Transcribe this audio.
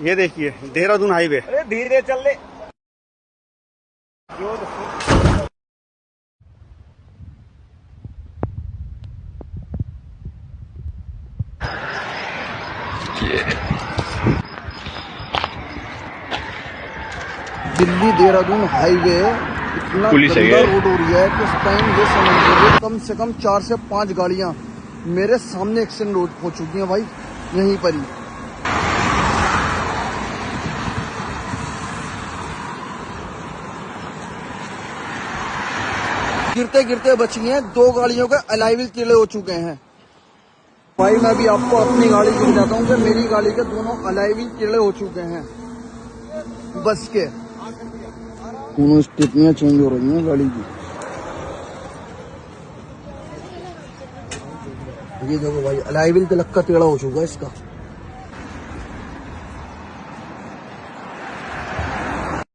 ये देखिए देहरादून हाईवे। अरे धीरे चल ले। दिल्ली देहरादून हाईवे इतना गंदा रोड हो रही है कि इस टाइम ये समझ लीजिए कम से कम 4 से 5 गाड़ियां मेरे सामने एक्सीडेंट हो चुकी हैं भाई, यहीं पर ही। गिरते गिरते बच गए हैं, 2 गाड़ियों के अलॉय व्हील टेढ़े हो चुके हैं। भाई मैं भी आपको अपनी गाड़ी की बताता हूँ कि मेरी गाड़ी के दोनों अलॉय व्हील टेढ़े हो चुके हैं बस के। दोनों स्टेपनियां चेंज हो रही हैं गाड़ी की। ये देखो भाई अलॉय व्हील तलक का टेढ़ा हो चुका है इसका।